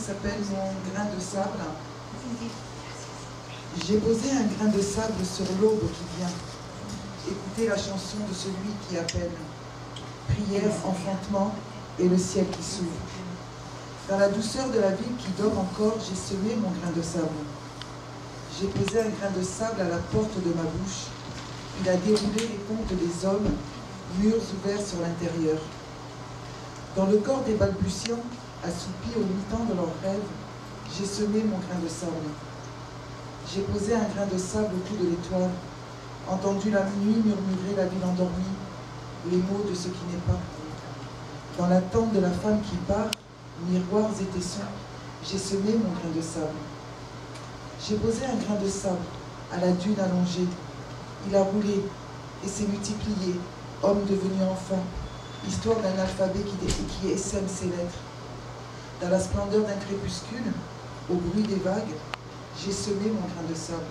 s'appelle Mon grain de sable. J'ai posé un grain de sable sur l'aube qui vient. Écoutez la chanson de celui qui appelle. Prière, enfantement et le ciel qui s'ouvre. Dans la douceur de la ville qui dort encore, j'ai semé mon grain de sable. J'ai posé un grain de sable à la porte de ma bouche. Il a déroulé les comptes des hommes, murs ouverts sur l'intérieur. Dans le corps des balbutiants, assoupis au mi-temps de leurs rêves, j'ai semé mon grain de sable. J'ai posé un grain de sable au cou de l'étoile, entendu la nuit murmurer la ville endormie, les mots de ce qui n'est pas. Dans la tente de la femme qui part, miroirs et tessons, j'ai semé mon grain de sable. J'ai posé un grain de sable à la dune allongée. Il a roulé et s'est multiplié, homme devenu enfant, histoire d'un alphabet qui essaime ses lettres. Dans la splendeur d'un crépuscule, au bruit des vagues, j'ai semé mon grain de sable.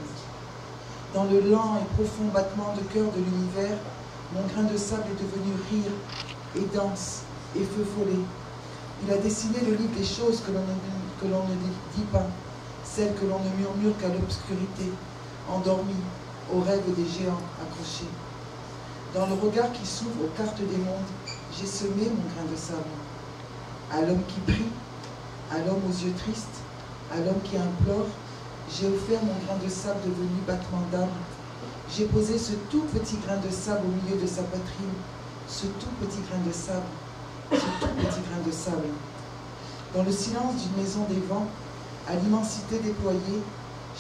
Dans le lent et profond battement de cœur de l'univers, mon grain de sable est devenu rire et danse et feu follet. Il a dessiné le livre des choses que l'on ne dit pas, celles que l'on ne murmure qu'à l'obscurité, endormies aux rêves des géants accrochés. Dans le regard qui s'ouvre aux cartes des mondes, j'ai semé mon grain de sable. À l'homme qui prie, à l'homme aux yeux tristes, à l'homme qui implore, j'ai offert mon grain de sable devenu battement d'âme. J'ai posé ce tout petit grain de sable au milieu de sa poitrine, ce tout petit grain de sable, ce tout petit grain de sable. Dans le silence d'une maison des vents, à l'immensité déployée,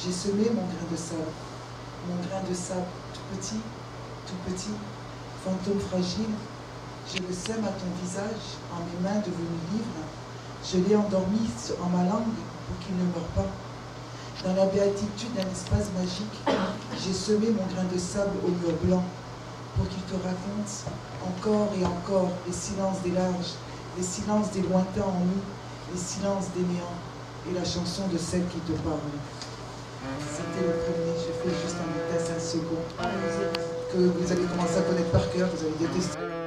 j'ai semé mon grain de sable. Mon grain de sable tout petit, fantôme fragile, je le sème à ton visage, en mes mains devenues livres. Je l'ai endormi en ma langue pour qu'il ne meure pas. Dans la béatitude d'un espace magique, j'ai semé mon grain de sable au mur blanc pour qu'il te raconte encore et encore les silences des larges, les silences des lointains en nous, les silences des néants et la chanson de celle qui te parle. C'était le premier, je fais juste un vitesse, un second, que vous allez commencer à connaître par cœur, vous allez détester.